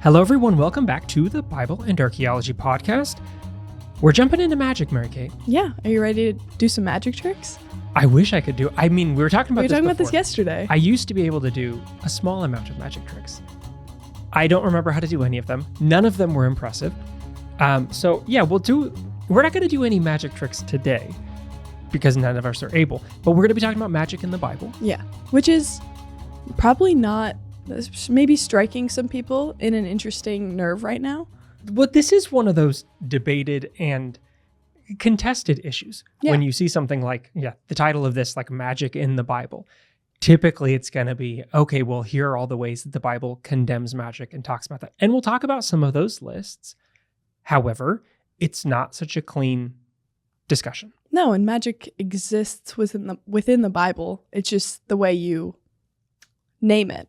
Hello, everyone. Welcome back to the Bible and Archaeology podcast. We're jumping into magic, Mary Kate. Yeah. Are you ready to do some magic tricks? I wish I could do. I mean, we were talking about this yesterday. I used to be able to do a small amount of magic tricks. I don't remember how to do any of them. None of them were impressive. So yeah, we're not going to do any magic tricks today because none of us are able. But we're going to be talking about magic in the Bible. Yeah, which is probably not. Maybe striking some people in an interesting nerve right now. Well, this is one of those debated and contested issues. Yeah. When you see something like, the title of this, like magic in the Bible, typically it's going to be, okay, well, here are all the ways that the Bible condemns magic and talks about that. And we'll talk about some of those lists. However, it's not such a clean discussion. No, and magic exists within the Bible. It's just the way you name it.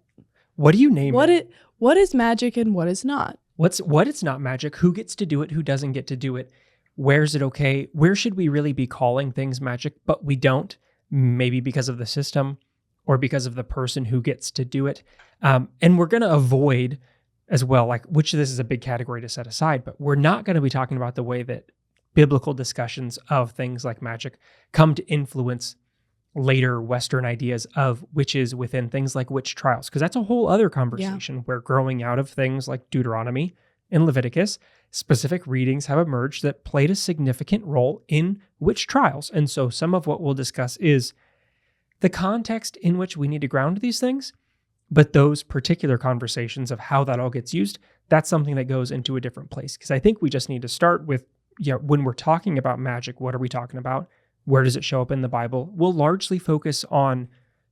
What do you name it? What is magic and what is not? What it's not magic? Who gets to do it? Who doesn't get to do it? Where's it okay? Where should we really be calling things magic, but we don't? Maybe because of the system or because of the person who gets to do it. And we're going to avoid as well, like, which this is a big category to set aside, but we're not going to be talking about the way that biblical discussions of things like magic come to influence later Western ideas of witches within things like witch trials, because that's a whole other conversation where growing out of things like Deuteronomy and Leviticus, specific readings have emerged that played a significant role in witch trials. And so some of what we'll discuss is the context in which we need to ground these things, but those particular conversations of how that all gets used, that's something that goes into a different place. Because I think we just need to start with, when we're talking about magic, what are we talking about? Where does it show up in the Bible? We'll largely focus on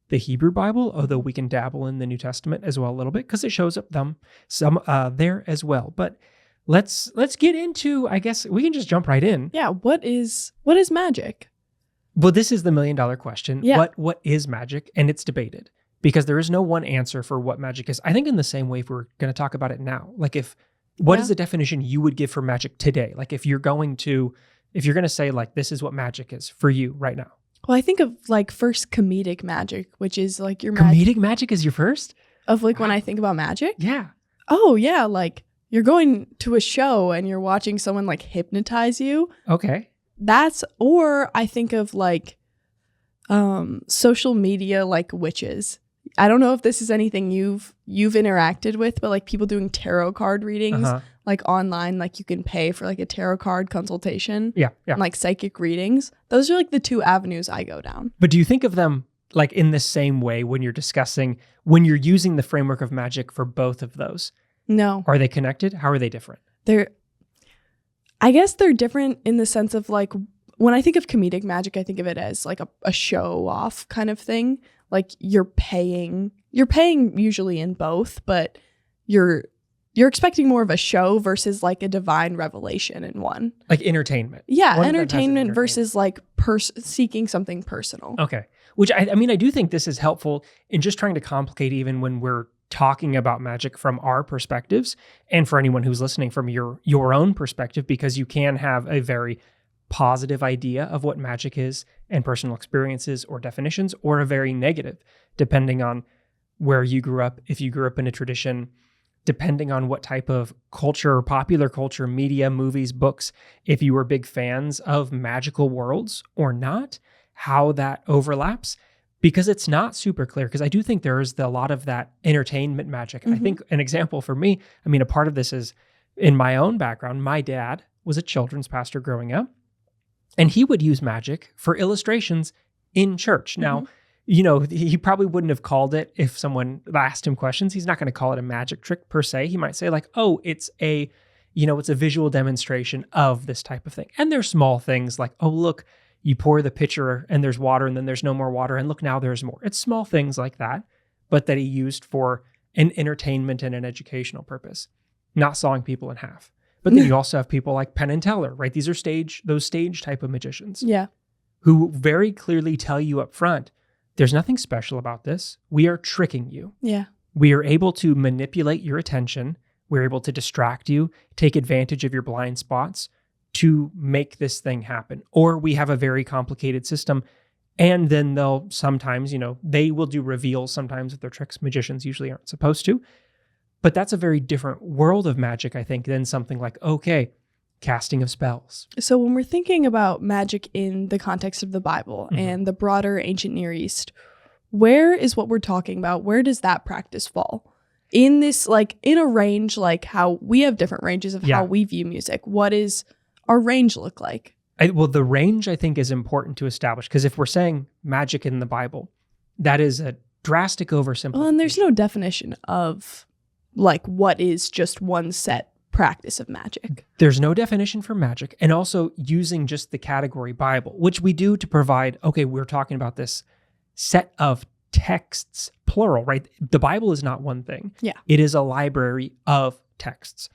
the Hebrew Bible, although we can dabble in the New Testament as well a little bit because it shows up some there as well. But let's get into, I guess we can just jump right in. Yeah, what is magic? Well, this is the $1 million question. Yeah. What is magic? And it's debated because there is no one answer for what magic is. I think in the same way if we're going to talk about it now, like what is the definition you would give for magic today? Like if you're going to say like, this is what magic is for you right now. Well, I think of like first comedic magic, which is like your comedic magic is your first of like when I think about magic. Yeah. Oh yeah. Like you're going to a show and you're watching someone like hypnotize you. Okay. Or I think of like social media, like witches. I don't know if this is anything you've interacted with, but like people doing tarot card readings, like online, like you can pay for like a tarot card consultation. Yeah. And like psychic readings. Those are like the two avenues I go down. But do you think of them like in the same way when you're using the framework of magic for both of those? No. Are they connected? How are they different? I guess they're different in the sense of like, when I think of comedic magic, I think of it as like a show off kind of thing. Like you're paying usually in both, but you're expecting more of a show versus like a divine revelation in one. Like entertainment. Yeah, entertainment versus like seeking something personal. Okay. Which I mean, I do think this is helpful in just trying to complicate even when we're talking about magic from our perspectives and for anyone who's listening from your own perspective, because you can have a very positive idea of what magic is and personal experiences or definitions, or a very negative, depending on where you grew up, if you grew up in a tradition, depending on what type of culture or popular culture, media, movies, books, if you were big fans of magical worlds or not, how that overlaps, because it's not super clear. Because I do think there is a lot of that entertainment magic. I think an example for me, I mean, a part of this is in my own background. My dad was a children's pastor growing up, and he would use magic for illustrations in church. Now, he probably wouldn't have called it if someone asked him questions. He's not going to call it a magic trick per se. He might say like, oh, it's a visual demonstration of this type of thing. And there's small things like, oh, look, you pour the pitcher and there's water and then there's no more water. And look, now there's more. It's small things like that, but that he used for an entertainment and an educational purpose, not sawing people in half. But then you also have people like Penn and Teller, right? These are those stage type of magicians. Yeah. Who very clearly tell you up front, there's nothing special about this. We are tricking you. Yeah. We are able to manipulate your attention. We're able to distract you, take advantage of your blind spots to make this thing happen. Or we have a very complicated system. And then they'll sometimes, they will do reveals sometimes of their tricks. Magicians usually aren't supposed to. But that's a very different world of magic, I think, than something like, okay, casting of spells. So when we're thinking about magic in the context of the Bible and the broader ancient Near East, where is what we're talking about? Where does that practice fall? In this, like, in a range, like how we have different ranges of how we view music. What is our range look like? Well, the range, I think, is important to establish, because if we're saying magic in the Bible, that is a drastic oversimplification. Well, and there's no definition of, like, what is just one set practice of magic. There's no definition for magic. And also using just the category Bible, which we do to provide, okay, we're talking about this set of texts, plural, right? The Bible is not one thing. Yeah. It is a library of texts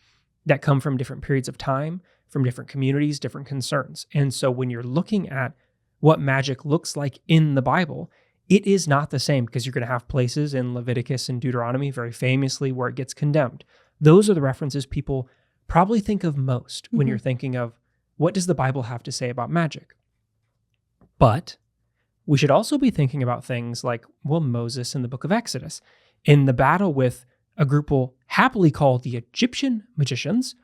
that come from different periods of time, from different communities, different concerns. And so when you're looking at what magic looks like in the Bible, it is not the same, because you're going to have places in Leviticus and Deuteronomy very famously where it gets condemned. Those are the references people probably think of most when you're thinking of what does the Bible have to say about magic. But we should also be thinking about things like, well, Moses in the book of Exodus, in the battle with a group we'll happily call the Egyptian magicians,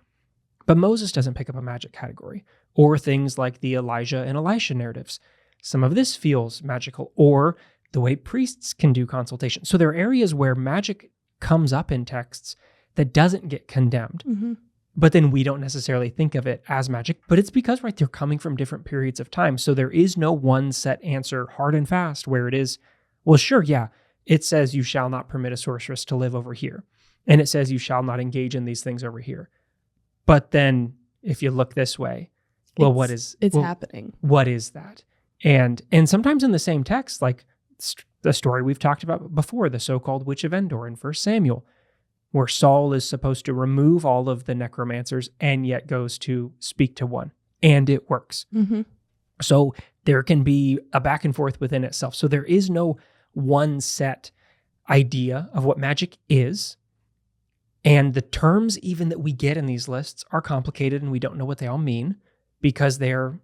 but Moses doesn't pick up a magic category. Or things like the Elijah and Elisha narratives. Some of this feels magical, or the way priests can do consultation. So there are areas where magic comes up in texts that doesn't get condemned. But then we don't necessarily think of it as magic. But it's because, right, they're coming from different periods of time. So there is no one set answer, hard and fast, where it is, well, sure, yeah, it says you shall not permit a sorceress to live over here. And it says you shall not engage in these things over here. But then if you look this way, well, it's happening. What is that? And sometimes in the same text, like the story we've talked about before, the so-called Witch of Endor in 1 Samuel, where Saul is supposed to remove all of the necromancers and yet goes to speak to one. And it works. So there can be a back and forth within itself. So there is no one set idea of what magic is. And the terms even that we get in these lists are complicated, and we don't know what they all mean because they're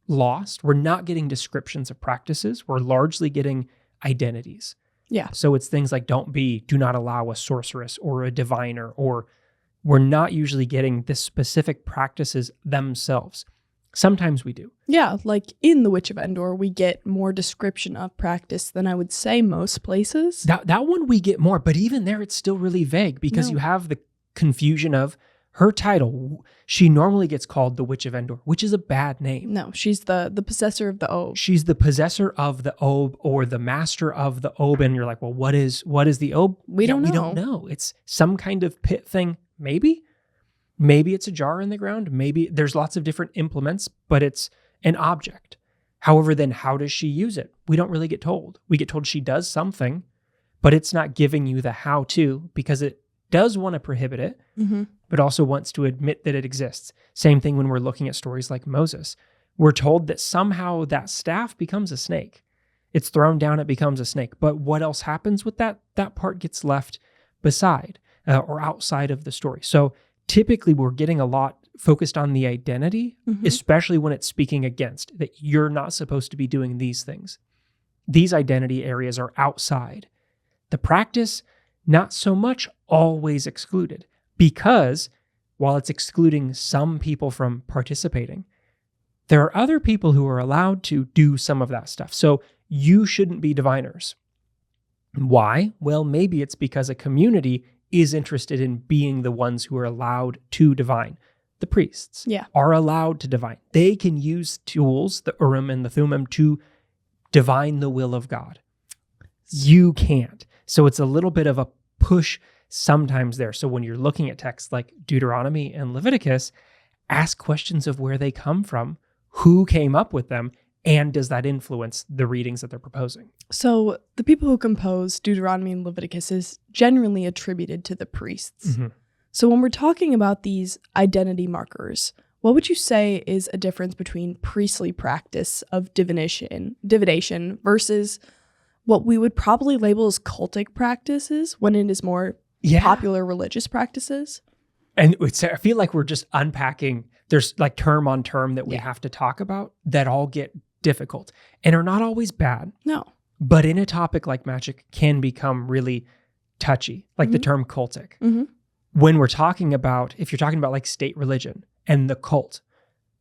lost. We're not getting descriptions of practices. We're largely getting identities. Yeah. So it's things like do not allow a sorceress or a diviner, or we're not usually getting the specific practices themselves. Sometimes we do. Yeah, like in The Witch of Endor, we get more description of practice than I would say most places. That one we get more, but even there it's still really vague because you have the confusion of her title. She normally gets called the Witch of Endor, which is a bad name. No, she's the possessor of the Ob. She's the possessor of the Ob, or the master of the Ob, and you're like, well, what is the Ob? We don't know. We don't know. It's some kind of pit thing, maybe. Maybe it's a jar in the ground. Maybe there's lots of different implements, but it's an object. However, then how does she use it? We don't really get told. We get told she does something, but it's not giving you the how-to because it does want to prohibit it, but also wants to admit that it exists. Same thing when we're looking at stories like Moses. We're told that somehow that staff becomes a snake. It's thrown down, it becomes a snake. But what else happens with that? That part gets left beside or outside of the story. So typically we're getting a lot focused on the identity, especially when it's speaking against that you're not supposed to be doing these things. These identity areas are outside. The practice, not so much always excluded, because while it's excluding some people from participating, there are other people who are allowed to do some of that stuff. So you shouldn't be diviners. Why? Well, maybe it's because a community is interested in being the ones who are allowed to divine. The priests are allowed to divine. They can use tools, the Urim and the Thummim, to divine the will of God. You can't. So it's a little bit of a push sometimes there. So when you're looking at texts like Deuteronomy and Leviticus, ask questions of where they come from, who came up with them, and does that influence the readings that they're proposing? So the people who compose Deuteronomy and Leviticus is generally attributed to the priests. So when we're talking about these identity markers, what would you say is a difference between priestly practice of divination versus what we would probably label as cultic practices when it is more popular religious practices? And I feel like we're just unpacking, there's like term on term that we have to talk about that all get difficult and are not always bad. No. But in a topic like magic can become really touchy, like the term cultic. Mm-hmm. When we're talking about, if you're talking about like state religion and the cult,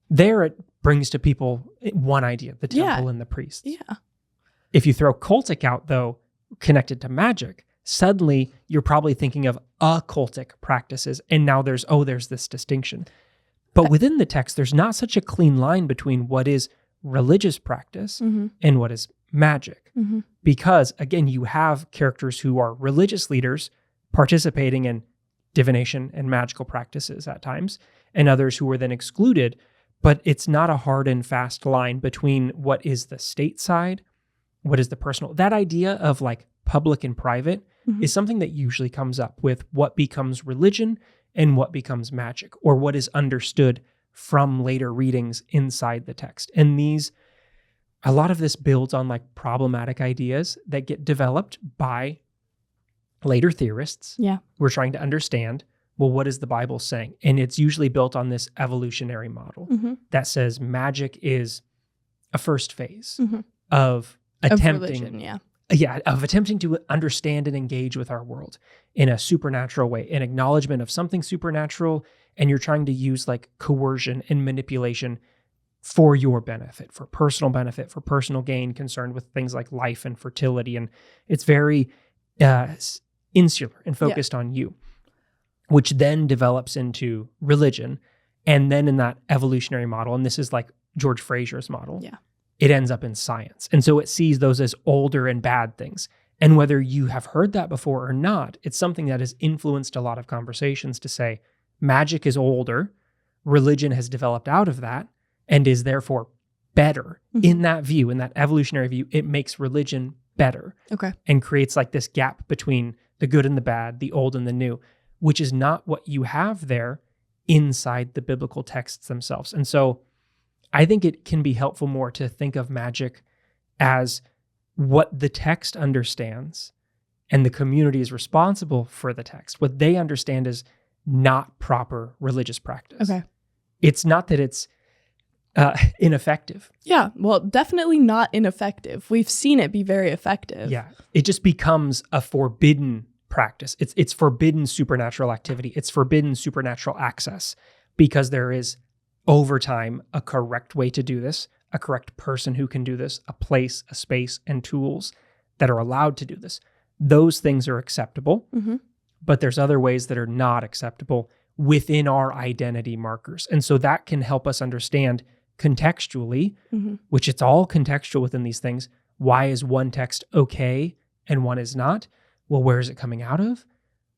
there it brings to people one idea, the temple and the priests. Yeah. If you throw cultic out, though, connected to magic, suddenly you're probably thinking of occultic practices. And now there's this distinction. But within the text, there's not such a clean line between what is religious practice and what is magic. Mm-hmm. Because, again, you have characters who are religious leaders participating in divination and magical practices at times, and others who were then excluded. But it's not a hard and fast line between what is the state side, what is the personal. That idea of like public and private is something that usually comes up with what becomes religion and what becomes magic, or what is understood from later readings inside the text. And a lot of this builds on like problematic ideas that get developed by later theorists. Yeah. We're trying to understand, well, what is the Bible saying? And it's usually built on this evolutionary model that says magic is a first phase of attempting, of attempting to understand and engage with our world in a supernatural way, an acknowledgement of something supernatural, and you're trying to use like coercion and manipulation for your benefit, for personal gain, concerned with things like life and fertility. And it's very insular and focused on you, which then develops into religion. And then in that evolutionary model, and this is like George Fraser's model, it ends up in science. And so it sees those as older and bad things. And whether you have heard that before or not, it's something that has influenced a lot of conversations to say magic is older, religion has developed out of that, and is therefore better. In that view, in that evolutionary view, it makes religion better. Okay. And creates like this gap between the good and the bad, the old and the new, which is not what you have there inside the biblical texts themselves. And so I think it can be helpful more to think of magic as what the text understands and the community is responsible for the text. What they understand is not proper religious practice. Okay. It's not that it's ineffective. Yeah, well, definitely not ineffective. We've seen it be very effective. Yeah, it just becomes a forbidden practice. It's forbidden supernatural activity. It's forbidden supernatural access because there is, over time, a correct way to do this, a correct person who can do this, a place, a space, and tools that are allowed to do this. Those things are acceptable, but there's other ways that are not acceptable within our identity markers. And so that can help us understand contextually, which it's all contextual within these things. Why is one text okay and one is not? Well, where is it coming out of?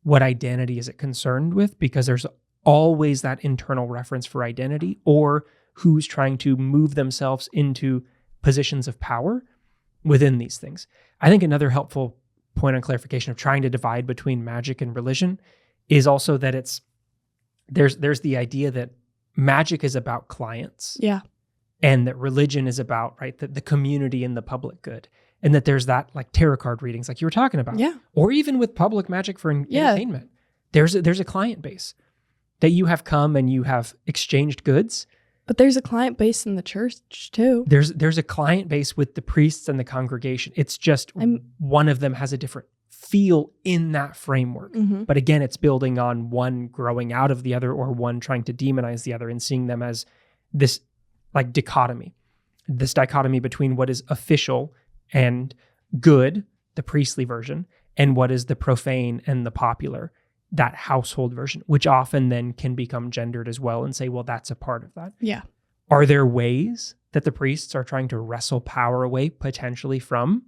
What identity is it concerned with? Because there's always that internal reference for identity or who's trying to move themselves into positions of power within these things. I think another helpful point on clarification of trying to divide between magic and religion is also that there's the idea that magic is about clients. Yeah. And that religion is about, right, the community and the public good. And that there's that like tarot card readings like you were talking about. Yeah. Or even with public magic for entertainment. There's a client base that you have come and you have exchanged goods. But there's a client base in the church too. There's a client base with the priests and the congregation. It's just one of them has a different feel in that framework. But again, it's building on one growing out of the other or one trying to demonize the other and seeing them as this like dichotomy between what is official and good, the priestly version, and what is the profane and the popular, that household version, which often then can become gendered as well and say, well, that's a part of that. Yeah. Are there ways that the priests are trying to wrestle power away potentially from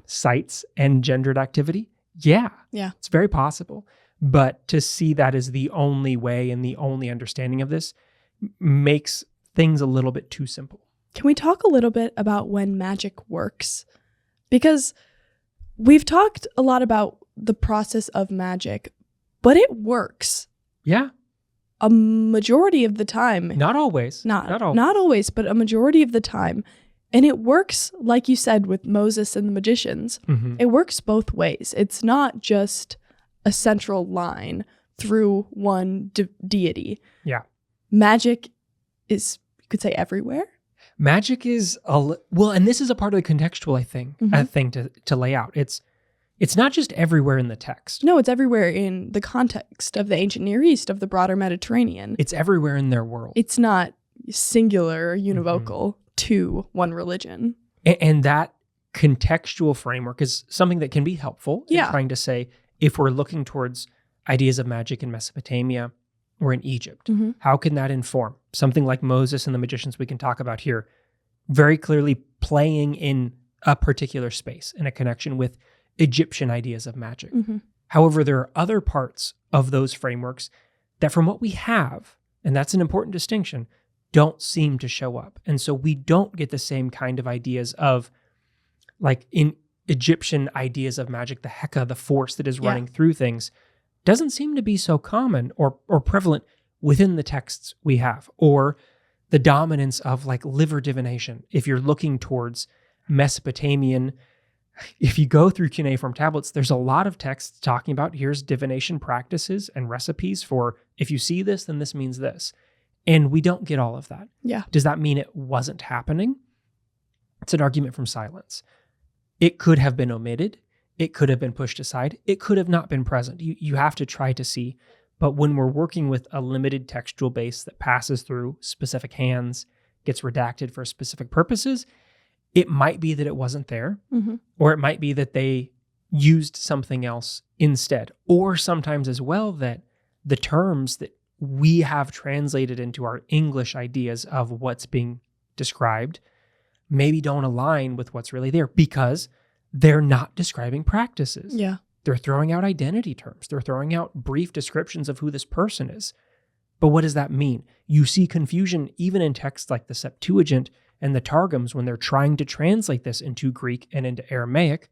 sites and gendered activity? Yeah. It's very possible. But to see that as the only way and the only understanding of this makes things a little bit too simple. Can we talk a little bit about when magic works? Because we've talked a lot about the process of magic, but it works. Yeah. A majority of the time. Not always. Not always, but a majority of the time. And it works, like you said, with Moses and the magicians. It works both ways. It's not just a central line through one deity. Yeah. Magic is, you could say, everywhere. Magic is, and this is a part of the contextual, I think, thing to lay out. It's, It's not just everywhere in the text. No, it's everywhere in the context of the ancient Near East, of the broader Mediterranean. It's everywhere in their world. It's not singular or univocal to one religion. And that contextual framework is something that can be helpful in Yeah. trying to say, if we're looking towards ideas of magic in Mesopotamia or in Egypt, Mhm. how can that inform something like Moses and the magicians we can talk about here, very clearly playing in a particular space in a connection with Egyptian ideas of magic. Mhm. However, there are other parts of those frameworks that, from what we have, and that's an important distinction, don't seem to show up. And so we don't get the same kind of ideas of, like in Egyptian ideas of magic, the Heka, the force that is Yeah. running through things, doesn't seem to be so common or prevalent within the texts we have, or the dominance of like liver divination. If you're looking towards Mesopotamian, if you go through cuneiform tablets, there's a lot of texts talking about here's divination practices and recipes for if you see this, then this means this. And we don't get all of that. Yeah. Does that mean it wasn't happening? It's an argument from silence. It could have been omitted. It could have been pushed aside. It could have not been present. You have to try to see. But when we're working with a limited textual base that passes through specific hands, gets redacted for specific purposes, it might be that it wasn't there, Mhm. or it might be that they used something else instead. Or sometimes as well that the terms that we have translated into our English ideas of what's being described maybe don't align with what's really there because they're not describing practices. Yeah. They're throwing out identity terms. They're throwing out brief descriptions of who this person is. But what does that mean? You see confusion even in texts like the Septuagint and the Targums when they're trying to translate this into Greek and into Aramaic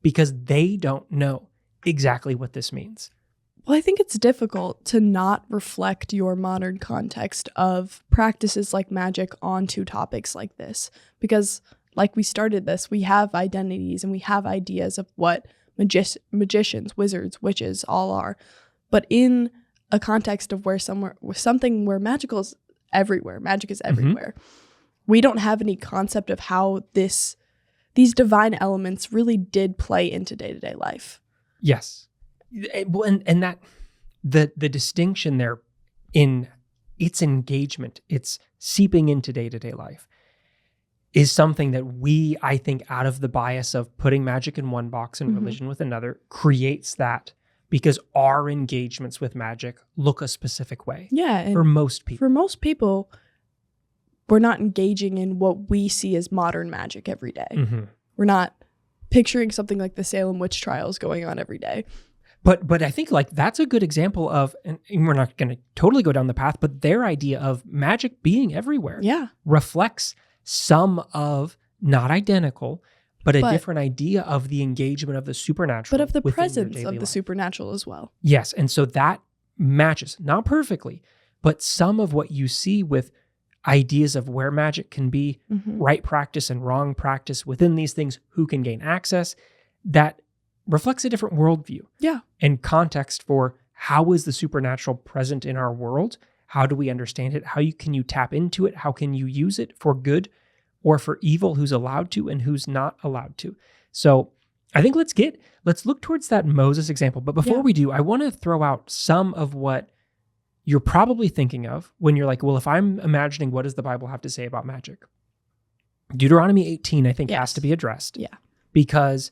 because they don't know exactly what this means. Well, I think it's difficult to not reflect your modern context of practices like magic onto topics like this. Because, like we started this, we have identities and we have ideas of what magicians, wizards, witches all are. But in a context of something where magic is everywhere, we don't have any concept of how these divine elements really did play into day-to-day life. Yes. And that the distinction there in its engagement, its seeping into day-to-day life is something that we, I think, out of the bias of putting magic in one box and religion with another, creates that because our engagements with magic look a specific way. Yeah. And for most people. For most people, we're not engaging in what we see as modern magic every day. Mm-hmm. We're not picturing something like the Salem witch trials going on every day. But I think like that's a good example of, and we're not going to totally go down the path, but their idea of magic being everywhere reflects some of, not identical, but a different idea of the engagement of the supernatural. But of the within presence your of daily the life. supernatural as well. Yes, and so that matches, not perfectly, but some of what you see with ideas of where magic can be, right practice and wrong practice within these things, who can gain access, that reflects a different worldview. Yeah. And context for how is the supernatural present in our world? How do we understand it? How can you tap into it? How can you use it for good or for evil? Who's allowed to and who's not allowed to? So I think let's look towards that Moses example. But before we do, I want to throw out some of what you're probably thinking of when you're like, well, if I'm imagining what does the Bible have to say about magic? Deuteronomy 18, I think, has to be addressed. Yeah. Because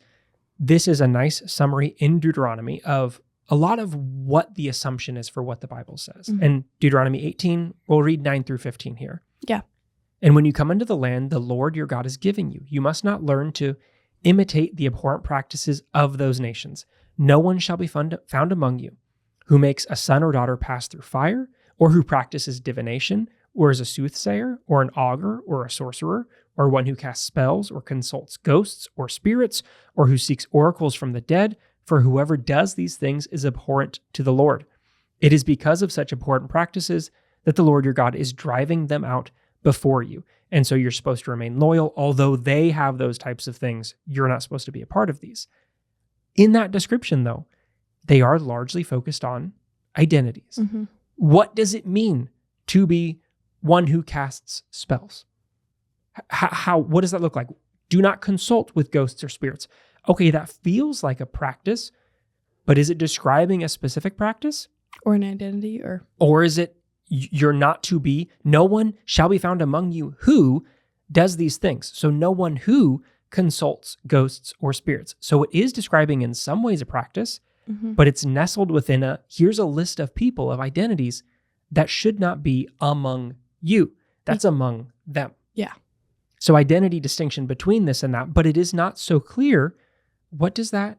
this is a nice summary in Deuteronomy of a lot of what the assumption is for what the Bible says. And Deuteronomy 18, we'll read 9 through 15 here. Yeah. And when you come into the land the Lord your God is giving you, you must not learn to imitate the abhorrent practices of those nations. No one shall be found among you who makes a son or daughter pass through fire, or who practices divination, or is a soothsayer, or an augur, or a sorcerer, or one who casts spells, or consults ghosts, or spirits, or who seeks oracles from the dead, for whoever does these things is abhorrent to the Lord. It is because of such abhorrent practices that the Lord your God is driving them out before you. And so you're supposed to remain loyal. Although they have those types of things, you're not supposed to be a part of these. In that description, though, they are largely focused on identities. What does it mean to be one who casts spells? What does that look like? Do not consult with ghosts or spirits. okay, that feels like a practice, but is it describing a specific practice? Or an identity? Or is it, you're not to be, no one shall be found among you who does these things. So no one who consults ghosts or spirits. So it is describing in some ways a practice, but it's nestled within here's a list of people, of identities that should not be among you. That's among them. Yeah. So identity distinction between this and that, but it is not so clear. What does that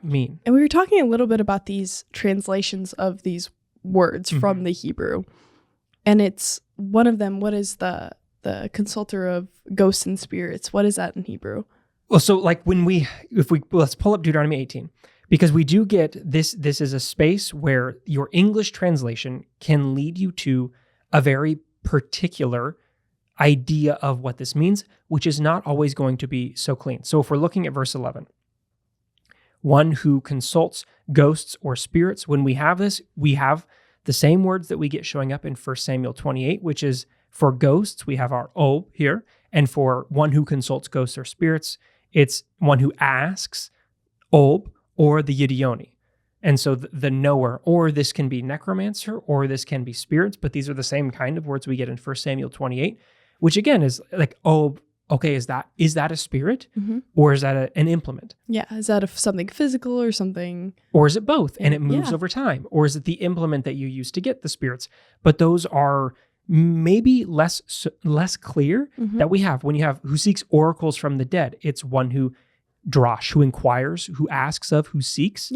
mean? And we were talking a little bit about these translations of these words from the Hebrew. And it's one of them, what is the consulter of ghosts and spirits? What is that in Hebrew? Well, so like let's pull up Deuteronomy 18, because we do get this is a space where your English translation can lead you to a very particular idea of what this means, which is not always going to be so clean. So if we're looking at verse 11, one who consults ghosts or spirits, when we have this, we have the same words that we get showing up in 1 Samuel 28, which is for ghosts, we have our O here. And for one who consults ghosts or spirits, it's one who asks, Ob, or the Yidioni. And so the knower, or this can be necromancer, or this can be spirits, but these are the same kind of words we get in 1 Samuel 28, which again is like, oh, okay, is that a spirit? Or is that an implement? Yeah, is that something physical or something? Or is it both and it moves over time? Or is it the implement that you use to get the spirits? But those are maybe less clear that we have. When you have who seeks oracles from the dead, it's one who drosh, who inquires, who asks of, who seeks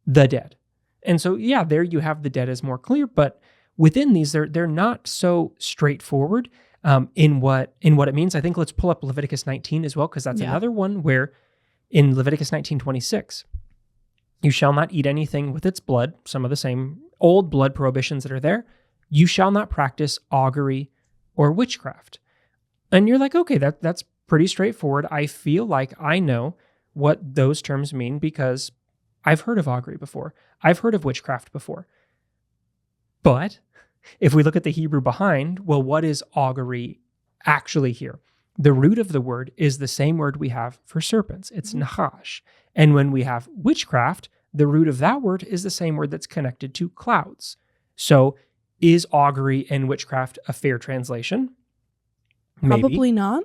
the dead. And so, yeah, there you have the dead as more clear, but within these, they're not so straightforward in what it means. I think let's pull up Leviticus 19 as well, because that's another one where in Leviticus 19:26, you shall not eat anything with its blood, some of the same old blood prohibitions that are there. You shall not practice augury or witchcraft. And you're like, okay, that's pretty straightforward. I feel like I know what those terms mean because I've heard of augury before. I've heard of witchcraft before. But if we look at the Hebrew behind, well, what is augury actually here? The root of the word is the same word we have for serpents. It's nahash. And when we have witchcraft, the root of that word is the same word that's connected to clouds. So is augury and witchcraft a fair translation? Maybe. Probably not.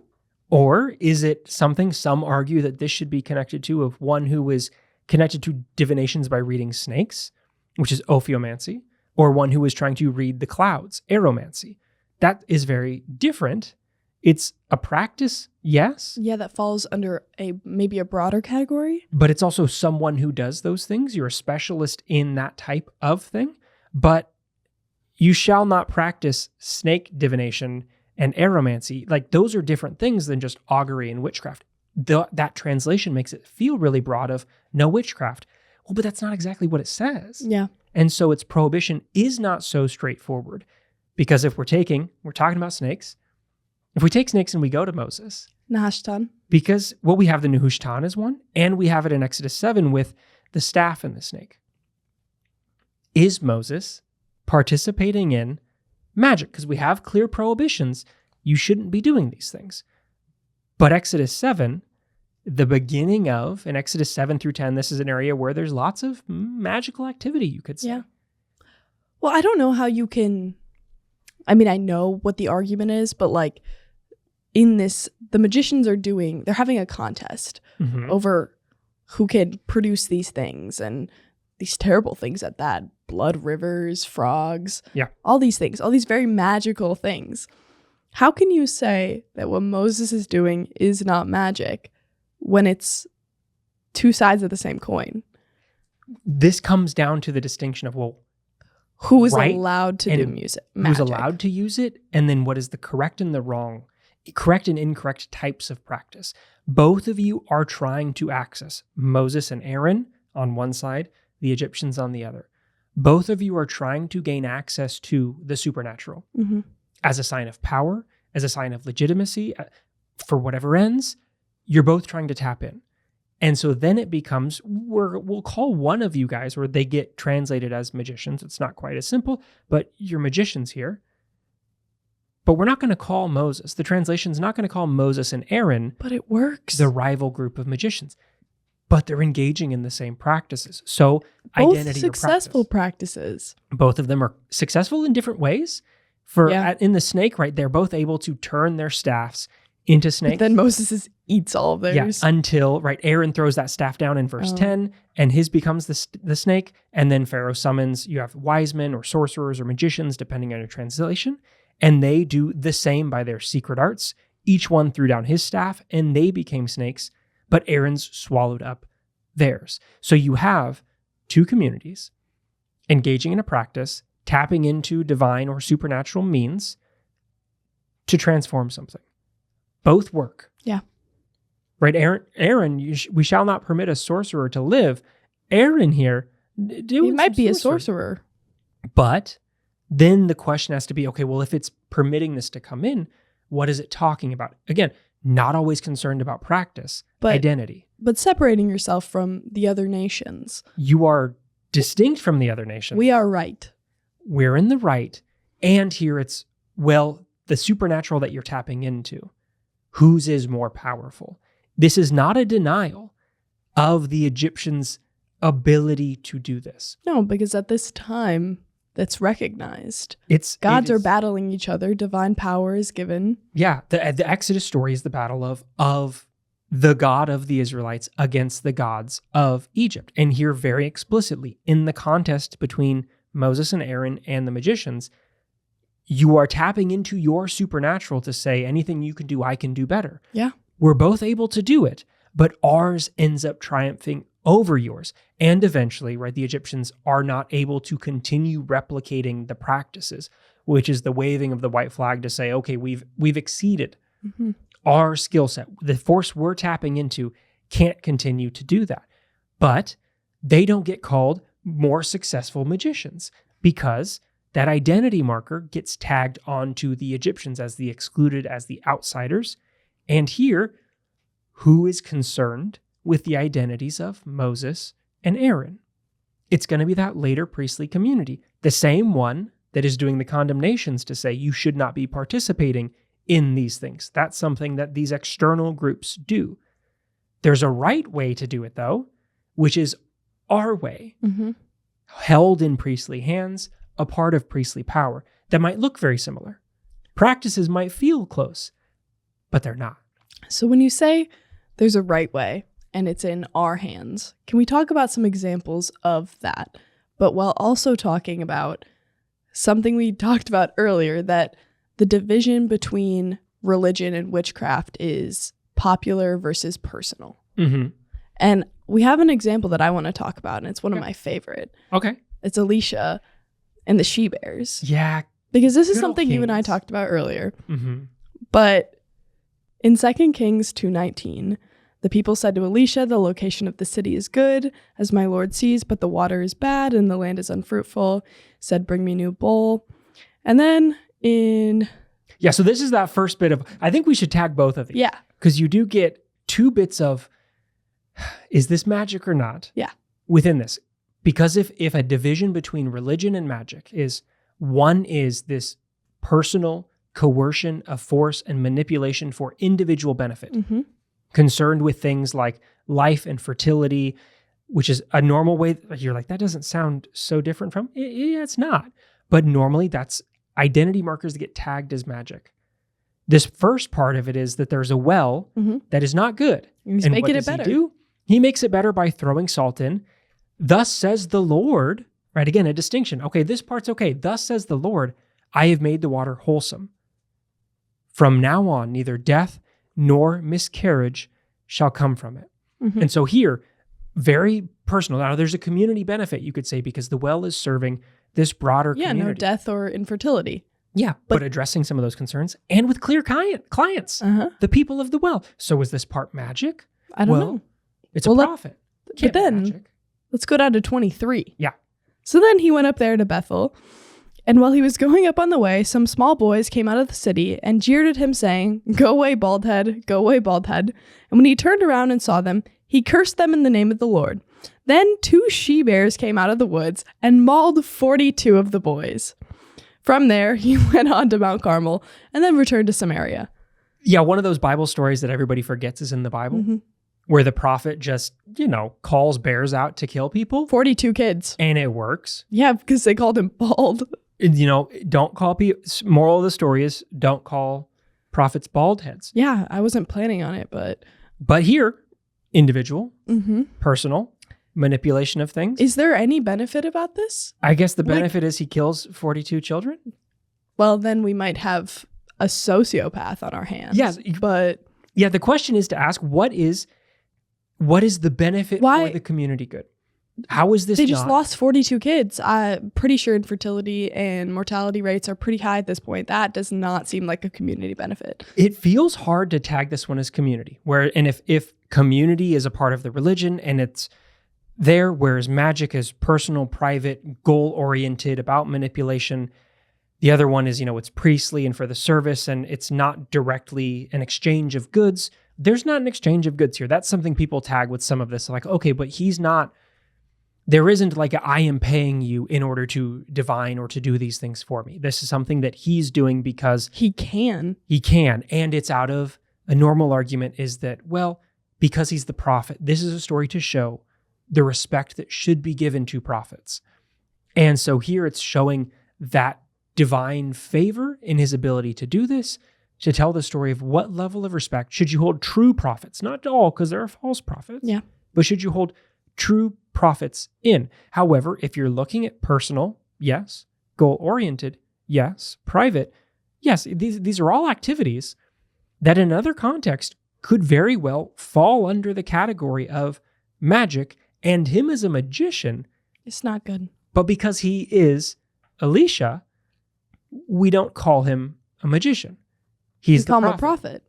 Or is it something some argue that this should be connected to of one who is connected to divinations by reading snakes, which is ophiomancy, or one who is trying to read the clouds, aeromancy. That is very different. It's a practice, yes. Yeah, that falls under maybe a broader category. But it's also someone who does those things. You're a specialist in that type of thing. But you shall not practice snake divination and aeromancy. Like those are different things than just augury and witchcraft. That translation makes it feel really broad of no witchcraft. Well, but that's not exactly what it says. Yeah. And so its prohibition is not so straightforward, because if we're talking about snakes, if we take snakes and we go to Moses, Nahashtan. because we have the Nehushtan as one, and we have it in Exodus 7 with the staff and the snake. Is Moses participating in magic? Because we have clear prohibitions. You shouldn't be doing these things. But Exodus 7, the beginning of, in Exodus 7 through 10, this is an area where there's lots of magical activity, you could say. Yeah. Well, I don't know how you can, I mean, I know what the argument is, but like in this, the magicians they're having a contest over who can produce these things and these terrible things at that. Blood rivers, frogs, all these things, all these very magical things. How can you say that what Moses is doing is not magic when it's two sides of the same coin? This comes down to the distinction of, who is allowed to do magic? Who's allowed to use it, and then what is the correct and the wrong, correct and incorrect types of practice. Both of you are trying to access Moses and Aaron on one side, the Egyptians on the other. Both of you are trying to gain access to the supernatural as a sign of power, as a sign of legitimacy, for whatever ends. You're both trying to tap in. And so then it becomes, we'll call one of you guys, or they get translated as magicians. It's not quite as simple, but you're magicians here. But we're not going to call Moses, the translation's not going to call Moses and Aaron But it works. the rival group of magicians. But they're engaging in the same practices. So Both identity successful or practice. practices. Both of them are successful in different ways. In the snake, right, they're both able to turn their staffs into snakes. But then Moses eats all of theirs. Until, right, Aaron throws that staff down in verse 10, and his becomes the snake, and then Pharaoh summons, you have wise men or sorcerers or magicians, depending on your translation, and they do the same by their secret arts. Each one threw down his staff, and they became snakes, but Aaron's swallowed up theirs. So you have two communities engaging in a practice, tapping into divine or supernatural means to transform something. Both work. Yeah. Right, Aaron, we shall not permit a sorcerer to live. Aaron here, He might be a sorcerer. But then the question has to be, okay, well, if it's permitting this to come in, what is it talking about? Again, not always concerned about practice, but identity. But separating yourself from the other nations. You are distinct from the other nations. We are right. We're in the right. And here it's, well, the supernatural that you're tapping into, whose is more powerful? This is not a denial of the Egyptians' ability to do this. No, because at this time, that's recognized. Gods are battling each other. Divine power is given. Yeah, the Exodus story is the battle of the God of the Israelites against the gods of Egypt. And here very explicitly, in the contest between Moses and Aaron and the magicians, you are tapping into your supernatural to say, anything you can do, I can do better. Yeah. We're both able to do it, but ours ends up triumphing over yours. And eventually, right, the Egyptians are not able to continue replicating the practices, which is the waving of the white flag to say, okay, we've exceeded our skill set. The force we're tapping into can't continue to do that. But they don't get called more successful magicians because that identity marker gets tagged onto the Egyptians as the excluded, as the outsiders. And here, who is concerned with the identities of Moses and Aaron? It's going to be that later priestly community, the same one that is doing the condemnations to say you should not be participating in these things. That's something that these external groups do. There's a right way to do it, though, which is our way, held in priestly hands, a part of priestly power that might look very similar. Practices might feel close, but they're not. So when you say there's a right way and it's in our hands, can we talk about some examples of that? But while also talking about something we talked about earlier, that the division between religion and witchcraft is popular versus personal. And we have an example that I want to talk about, and it's one of my favorite. Okay. It's Elisha and the she-bears. Yeah. Because this is something you and I talked about earlier. But in 2 Kings 2:19, the people said to Elisha, the location of the city is good, as my Lord sees, but the water is bad and the land is unfruitful. Said, bring me a new bowl. And then Yeah, so this is that first bit of, I think we should tag both of these. Yeah. Because you do get two bits of, is this magic or not? Yeah. Within this. Because if a division between religion and magic is, one is this personal coercion of force and manipulation for individual benefit, concerned with things like life and fertility, which is a normal way. You're like, that doesn't sound so different from, yeah, it's not. But normally that's identity markers that get tagged as magic. This first part of it is that there's a well that is not good. He's and making what it does better. He do? He makes it better by throwing salt in. Thus says the Lord, right? Again, a distinction. Okay, this part's okay. Thus says the Lord, I have made the water wholesome. From now on, neither death nor miscarriage shall come from it. And so here, very personal. Now, there's a community benefit, you could say, because the well is serving this broader community. No death or infertility. Yeah, but addressing some of those concerns and with clear clients, the people of the well. So is this part magic? I don't know. It's a prophet. But then, let's go down to 23. Yeah. So then he went up there to Bethel, and while he was going up on the way, some small boys came out of the city and jeered at him, saying, go away, bald head, go away, bald head. And when he turned around and saw them, he cursed them in the name of the Lord. Then 2 she-bears came out of the woods and mauled 42 of the boys. From there, he went on to Mount Carmel and then returned to Samaria. Yeah, one of those Bible stories that everybody forgets is in the Bible, where the prophet just, calls bears out to kill people. 42 kids. And it works. Yeah, because they called him bald. Don't call people, moral of the story is don't call prophets bald heads. Yeah, I wasn't planning on it, but. But here, individual, personal, manipulation of things. Is there any benefit about this? I guess the benefit is he kills 42 children. Well, then we might have a sociopath on our hands. Yes, but yeah, the question is to ask what is the benefit for the community good? How is this? They just lost 42 kids. I'm pretty sure infertility and mortality rates are pretty high at this point. That does not seem like a community benefit. It feels hard to tag this one as community. If community is a part of the religion and it's there, whereas magic is personal, private, goal-oriented, about manipulation. The other one is, it's priestly and for the service, and it's not directly an exchange of goods. There's not an exchange of goods here. That's something people tag with some of this. Like, okay, but there isn't like I am paying you in order to divine or to do these things for me. This is something that he's doing because he can. And it's out of a normal argument is that, well, because he's the prophet, this is a story to show the respect that should be given to prophets. And so here it's showing that divine favor in his ability to do this, to tell the story of what level of respect should you hold true prophets, not all, because there are false prophets, but should you hold true prophets in. However, if you're looking at personal, yes, goal-oriented, yes, private, yes, these are all activities that in another context could very well fall under the category of magic, and him as a magician. It's not good. But because he is Elisha, we don't call him a magician. We call him a prophet.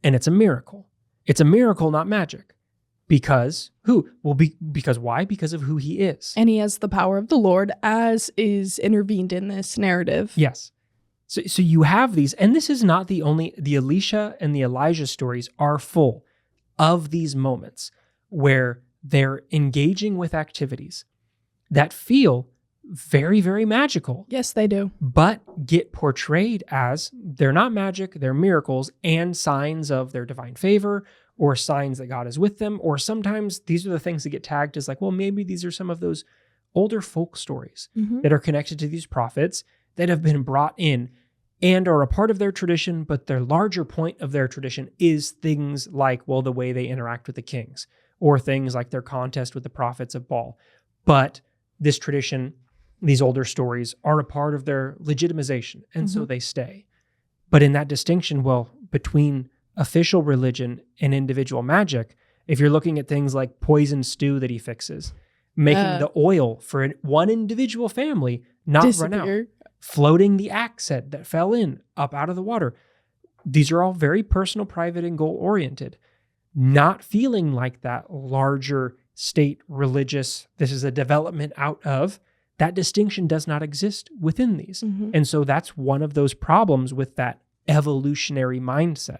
And it's a miracle. It's a miracle, not magic. Because who? Well, because why? Because of who he is. And he has the power of the Lord, as is intervened in this narrative. Yes. So you have these, and this is not the Elisha and the Elijah stories are full of these moments where they're engaging with activities that feel very, very magical. Yes, they do. But get portrayed as they're not magic, they're miracles and signs of their divine favor or signs that God is with them. Or sometimes these are the things that get tagged as like, well, maybe these are some of those older folk stories that are connected to these prophets that have been brought in and are a part of their tradition, but their larger point of their tradition is things like, well, the way they interact with the kings, or things like their contest with the prophets of Baal. But this tradition, these older stories, are a part of their legitimization, and so they stay. But in that distinction, well, between official religion and individual magic, if you're looking at things like poison stew that he fixes, making the oil for one individual family not run out, floating the axe head that fell up out of the water. These are all very personal, private, and goal-oriented. Not feeling like that larger state religious, this is a development out of, that distinction does not exist within these. And so that's one of those problems with that evolutionary mindset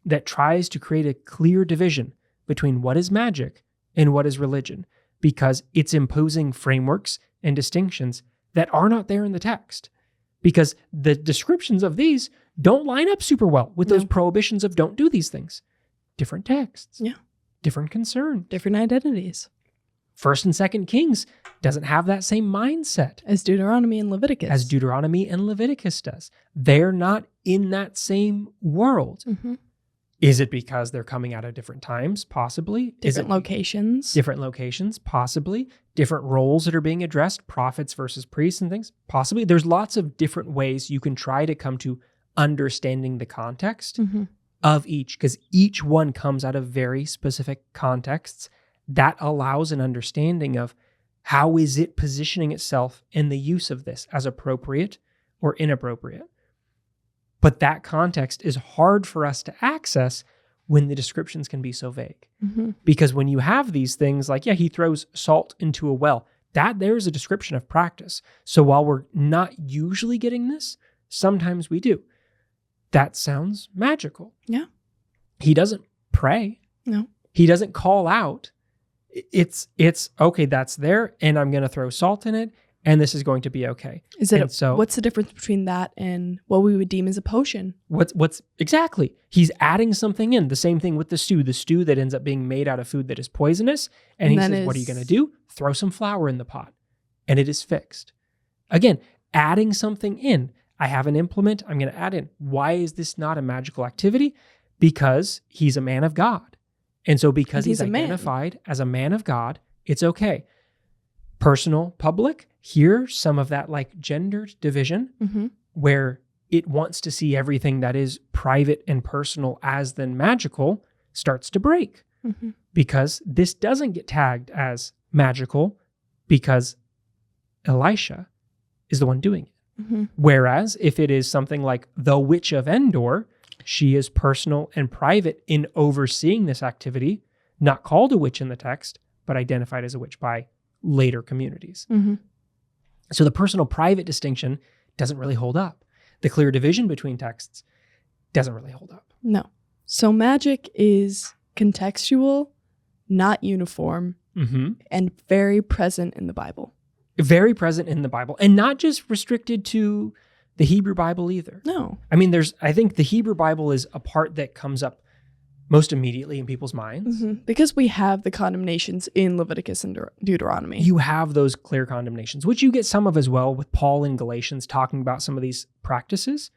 that tries to create a clear division between what is magic and what is religion, because it's imposing frameworks and distinctions that are not there in the text, because the descriptions of these don't line up super well with those prohibitions of don't do these things. Different texts. Yeah. Different concern. Different identities. 1st and 2nd Kings doesn't have that same mindset. As Deuteronomy and Leviticus. Does. They're not in that same world. Is it because they're coming out of different times? Possibly. Different locations? Different locations, possibly. Different roles that are being addressed, prophets versus priests and things, possibly. There's lots of different ways you can try to come to understanding the context of each, because each one comes out of very specific contexts that allows an understanding of how is it positioning itself in the use of this as appropriate or inappropriate. But that context is hard for us to access when the descriptions can be so vague. Because when you have these things like, he throws salt into a well, there's a description of practice. So while we're not usually getting this, sometimes we do. That sounds magical. Yeah. He doesn't pray. No. He doesn't call out. It's okay, that's there, and I'm going to throw salt in it, and this is going to be okay. What's the difference between that and what we would deem as a potion? What's exactly? He's adding something in. The same thing with the stew that ends up being made out of food that is poisonous. And he says, what are you going to do? Throw some flour in the pot, and it is fixed. Again, adding something in. I have an implement, I'm going to add in. Why is this not a magical activity? Because he's a man of God. And so because he's identified as a man of God, it's okay. Personal, public, here, some of that like gendered division where it wants to see everything that is private and personal as then magical starts to break. Because this doesn't get tagged as magical because Elisha is the one doing it. Whereas if it is something like the Witch of Endor, she is personal and private in overseeing this activity, not called a witch in the text, but identified as a witch by later communities. So the personal private distinction doesn't really hold up. The clear division between texts doesn't really hold up. No. So magic is contextual, not uniform, and very present in the Bible. Very present in the Bible, and not just restricted to the Hebrew Bible either. No. I mean, I think the Hebrew Bible is a part that comes up most immediately in people's minds. Because we have the condemnations in Leviticus and Deuteronomy. You have those clear condemnations, which you get some of as well with Paul in Galatians talking about some of these practices.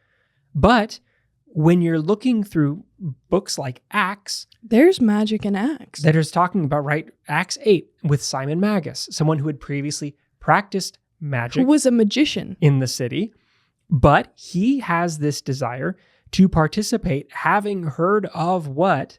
But when you're looking through books like Acts, there's magic in Acts. That is talking about, right, Acts 8 with Simon Magus, someone who had previously practiced magic. Who was a magician. In the city. But he has this desire to participate, having heard of what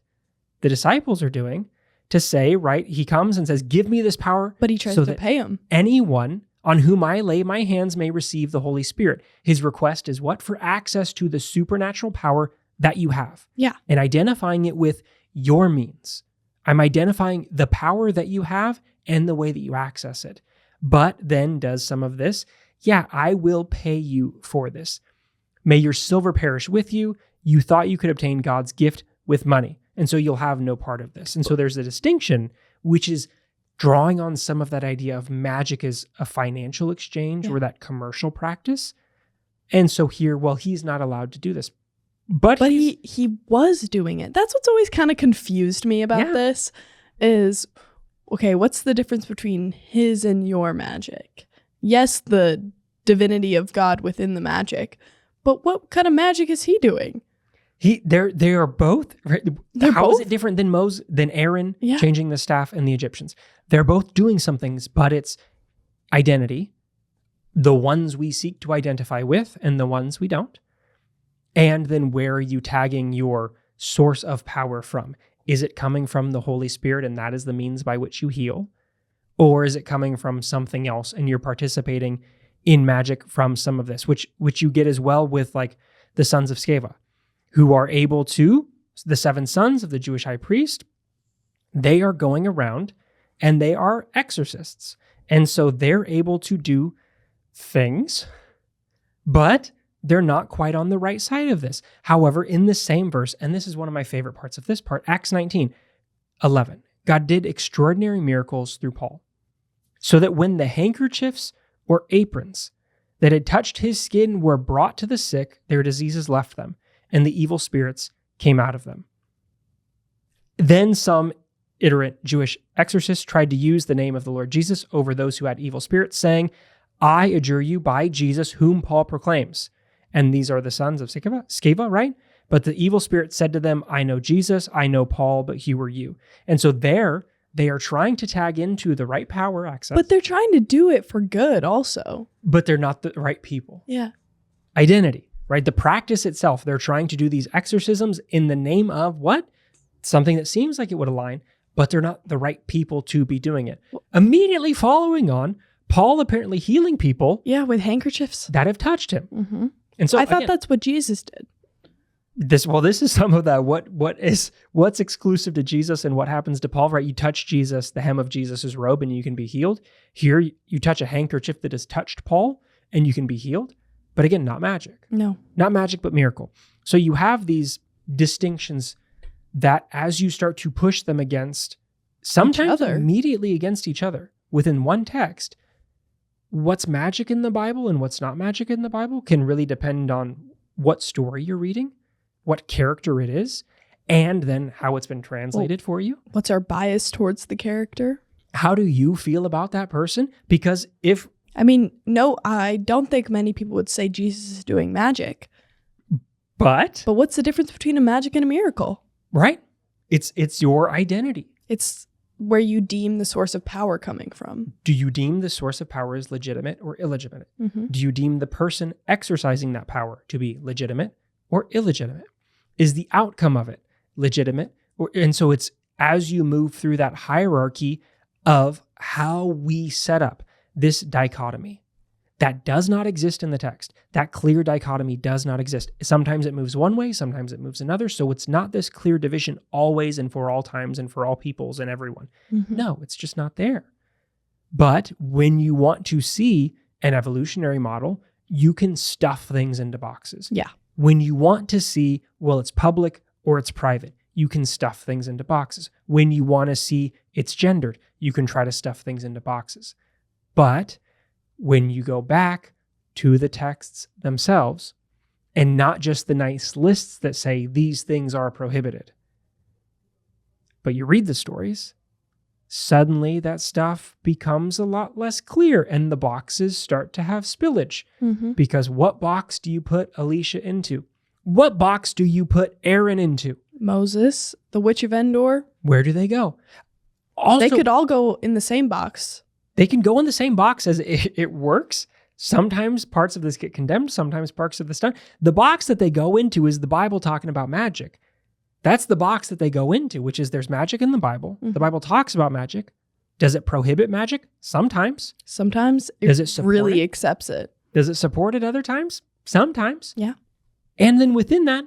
the disciples are doing, to say, right, he comes and says, give me this power. But he tries to pay him. Anyone on whom I lay my hands may receive the Holy Spirit. His request is what? For access to the supernatural power that you have. Yeah. And identifying it with your means. I'm identifying the power that you have and the way that you access it. But then does some of this. Yeah, I will pay you for this. May your silver perish with you. You thought you could obtain God's gift with money, and so you'll have no part of this. And so there's a distinction, which is drawing on some of that idea of magic as a financial exchange or that commercial practice. And so here, well, he's not allowed to do this. But he was doing it. That's what's always kind of confused me about this is, okay, what's the difference between his and your magic? Yes, the divinity of God within the magic, but what kind of magic is he doing? They are both. Right? How is it different than Aaron changing the staff and the Egyptians? They're both doing some things, but it's identity, the ones we seek to identify with and the ones we don't. And then where are you tagging your source of power from? Is it coming from the Holy Spirit and that is the means by which you heal? Or is it coming from something else and you're participating in magic from some of this, which you get as well with like the sons of Sceva, who are able to, the 7 sons of the Jewish high priest, they are going around and they are exorcists. And so they're able to do things, but they're not quite on the right side of this. However, in the same verse, and this is one of my favorite parts of this part, Acts 19:11, God did extraordinary miracles through Paul, so that when the handkerchiefs or aprons that had touched his skin were brought to the sick, their diseases left them, and the evil spirits came out of them. Then some iterant Jewish exorcists tried to use the name of the Lord Jesus over those who had evil spirits, saying, I adjure you by Jesus whom Paul proclaims. And these are the sons of Sceva, right? But the evil spirit said to them, I know Jesus, I know Paul, but who are you? And so they are trying to tag into the right power access. But they're trying to do it for good also. But they're not the right people. Yeah. Identity, right? The practice itself, they're trying to do these exorcisms in the name of what? Something that seems like it would align, but they're not the right people to be doing it. Immediately following on, Paul apparently healing people. Yeah, with handkerchiefs. That have touched him. Mm-hmm. And so I thought that's what Jesus did. This is some of that. What's exclusive to Jesus and what happens to Paul, right? You touch Jesus, the hem of Jesus's robe, and you can be healed. Here, you touch a handkerchief that has touched Paul, and you can be healed. But again, not magic. No. Not magic, but miracle. So you have these distinctions that as you start to push them against, sometimes immediately against each other within one text, what's magic in the Bible and what's not magic in the Bible can really depend on what story you're reading, what character it is, and then how it's been translated for you. What's our bias towards the character? How do you feel about that person? Because no, I don't think many people would say Jesus is doing magic. But what's the difference between a magic and a miracle? Right. It's your identity. It's where you deem the source of power coming from. Do you deem the source of power as legitimate or illegitimate? Mm-hmm. Do you deem the person exercising that power to be legitimate or illegitimate? Is the outcome of it legitimate? And so it's as you move through that hierarchy of how we set up this dichotomy that does not exist in the text. That clear dichotomy does not exist. Sometimes it moves one way, sometimes it moves another. So it's not this clear division always and for all times and for all peoples and everyone. Mm-hmm. No, it's just not there. But when you want to see an evolutionary model, you can stuff things into boxes. Yeah. When you want to see, well, it's public or it's private, you can stuff things into boxes. When you want to see it's gendered, you can try to stuff things into boxes. But when you go back to the texts themselves, and not just the nice lists that say these things are prohibited, but you read the stories, suddenly that stuff becomes a lot less clear and the boxes start to have spillage. Mm-hmm. Because what box do you put Alicia into? What box do you put Aaron into? Moses, the Witch of Endor. Where do they go? Also, they could all go in the same box. They can go in the same box as it works. Sometimes parts of this get condemned. Sometimes parts of this don't. The box that they go into is the Bible talking about magic. That's the box that they go into, which is there's magic in the Bible. Mm-hmm. The Bible talks about magic. Does it prohibit magic? Sometimes. Sometimes Does it support really it? accepts it. Does it support it other times? Sometimes. Yeah. And then within that,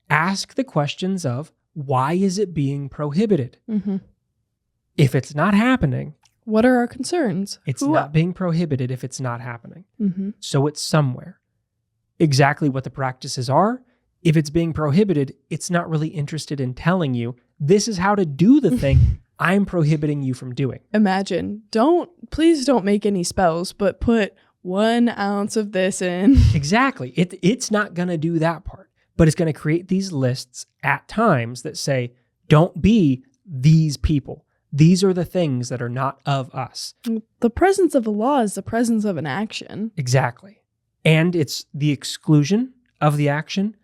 ask the questions of why is it being prohibited? Mm-hmm. If it's not happening, what are our concerns? it's not being prohibited if it's not happening. Mm-hmm. So it's somewhere. Exactly what the practices are. If it's being prohibited, it's not really interested in telling you, this is how to do the thing I'm prohibiting you from doing. Imagine, please don't make any spells, but put 1 ounce of this in. Exactly. It's not going to do that part, but it's going to create these lists at times that say, don't be these people. These are the things that are not of us. The presence of a law is the presence of an action. Exactly. And it's the exclusion of the action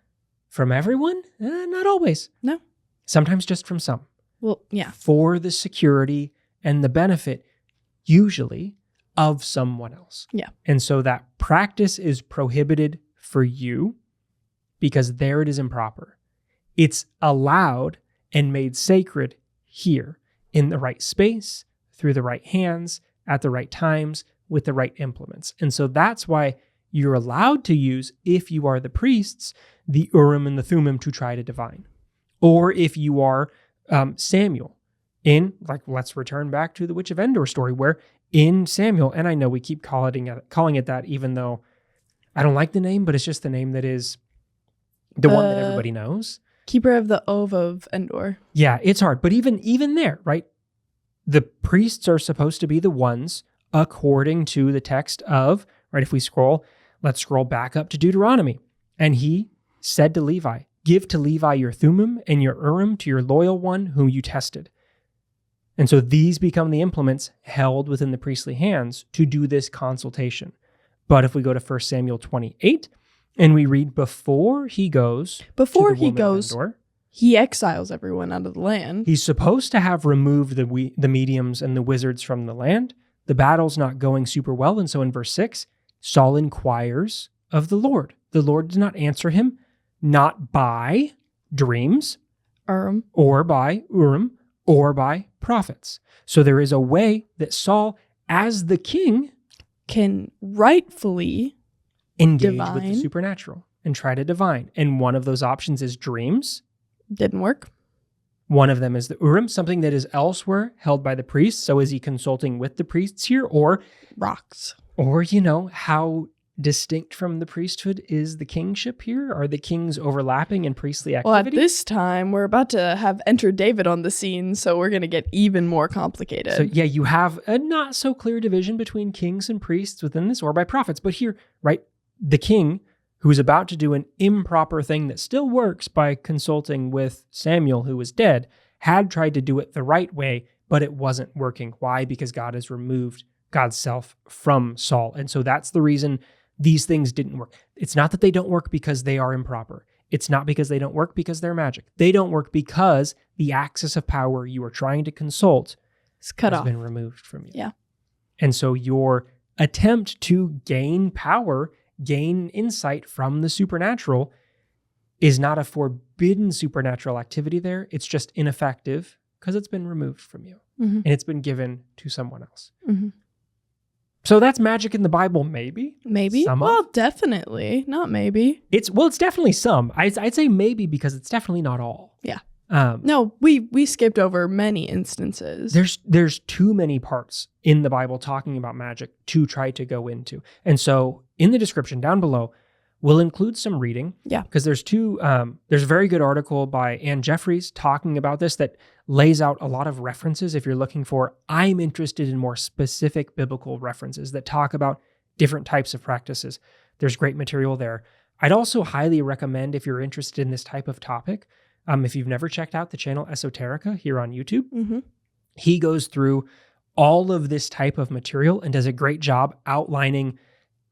from everyone? Not always. No. Sometimes just from some. Well, yeah. For the security and the benefit, usually, of someone else. Yeah. And so that practice is prohibited for you because there it is improper. It's allowed and made sacred here in the right space, through the right hands, at the right times, with the right implements. And so that's why you're allowed to use, if you are the priests, the Urim and the Thummim to try to divine. Or if you are Samuel, let's return back to the Witch of Endor story, where in Samuel, and I know we keep calling it that, even though I don't like the name, but it's just the name that is the one that everybody knows. Keeper of the Ove of Endor. Yeah, it's hard. But even there, right? The priests are supposed to be the ones, according to the text of, right, if we let's scroll back up to Deuteronomy. And he said to Levi, give to Levi your Thummim and your Urim to your loyal one whom you tested. And so these become the implements held within the priestly hands to do this consultation. But if we go to 1 Samuel 28, and we read before he goes, he exiles everyone out of the land. He's supposed to have removed the mediums and the wizards from the land. The battle's not going super well. And so in verse 6, Saul inquires of the Lord. The Lord does not answer him, not by dreams, Urim, or by Urim, or by prophets. So there is a way that Saul, as the king, can rightfully engage with the supernatural and try to divine. And one of those options is dreams. Didn't work. One of them is the Urim, something that is elsewhere held by the priests. So is he consulting with the priests here? Or rocks. Or, how distinct from the priesthood is the kingship here? Are the kings overlapping in priestly activity? Well, at this time, we're about to have Enter David on the scene, so we're going to get even more complicated. So yeah, you have a not so clear division between kings and priests within this, or by prophets. But here, right, the king who is about to do an improper thing that still works by consulting with Samuel, who was dead, had tried to do it the right way, but it wasn't working. Why? Because God has removed God's self from Saul. And so that's the reason these things didn't work. It's not that they don't work because they are improper. It's not because they don't work because they're magic. They don't work because the axis of power you are trying to consult It's cut has off. been removed from you. Yeah. And so your attempt to gain power, gain insight from the supernatural is not a forbidden supernatural activity there. It's just ineffective because it's been removed from you and it's been given to someone else. Mm-hmm. So that's magic in the Bible, maybe. Maybe. Some Well, of. definitely. Not maybe. It's definitely some. I'd say maybe because it's definitely not all. Yeah. Um, No, we skipped over many instances. there's too many parts in the Bible talking about magic to try to go into. And so in the description down below, we'll include some reading. Yeah. Because there's a very good article by Ann Jeffries talking about this that lays out a lot of references if you're looking for, I'm interested in more specific biblical references that talk about different types of practices. There's great material there. I'd also highly recommend, if you're interested in this type of topic, if you've never checked out the channel Esoterica here on YouTube, Mm-hmm. he goes through all of this type of material and does a great job outlining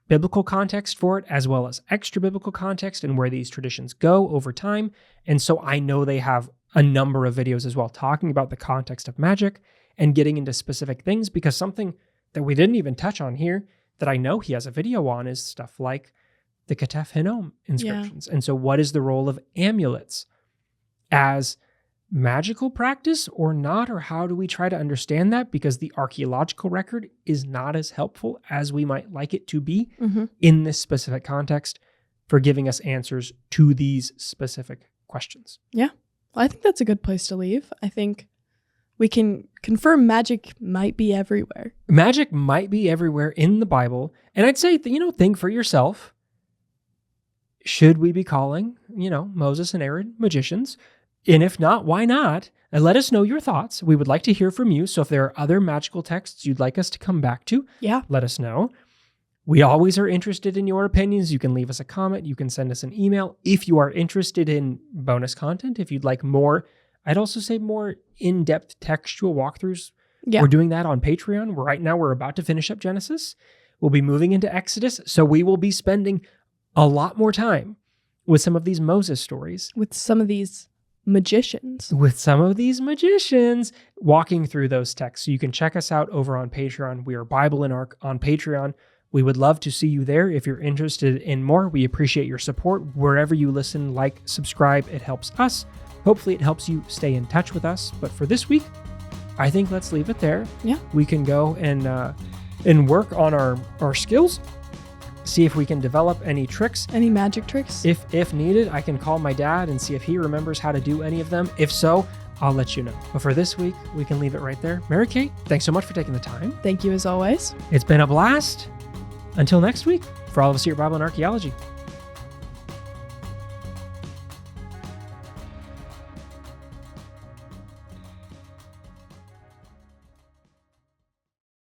biblical context for it, as well as extra biblical context and where these traditions go over time. And so I know they have a number of videos as well talking about the context of magic and getting into specific things, because something that we didn't even touch on here that I know he has a video on is stuff like the Ketef Hinnom inscriptions. And so what is the role of amulets as magical practice or not, or how do we try to understand that? Because the archaeological record is not as helpful as we might like it to be in this specific context for giving us answers to these specific questions. Yeah. Well, I think that's a good place to leave. I think we can confirm magic might be everywhere. Magic might be everywhere in the Bible. And I'd say, think for yourself. Should we be calling, Moses and Aaron magicians? And if not, why not? And let us know your thoughts. We would like to hear from you. So if there are other magical texts you'd like us to come back to, let us know. We always are interested in your opinions. You can leave us a comment. You can send us an email. If you are interested in bonus content, if you'd like more, I'd also say more in-depth textual walkthroughs. Yeah. We're doing that on Patreon. Right now we're about to finish up Genesis. We'll be moving into Exodus. So we will be spending a lot more time with some of these Moses stories. With some of these magicians. Walking through those texts. So you can check us out over on Patreon. We are Bible and Arc on Patreon. We would love to see you there. If you're interested in more, we appreciate your support. Wherever you listen, like, subscribe, it helps us. Hopefully it helps you stay in touch with us. But for this week, I think let's leave it there. Yeah. We can go and work on our skills. See if we can develop any tricks. Any magic tricks? If needed, I can call my dad and see if he remembers how to do any of them. If so, I'll let you know. But for this week, we can leave it right there. Mary Kate, thanks so much for taking the time. Thank you as always. It's been a blast. Until next week, for all of us here at Bible and Archaeology,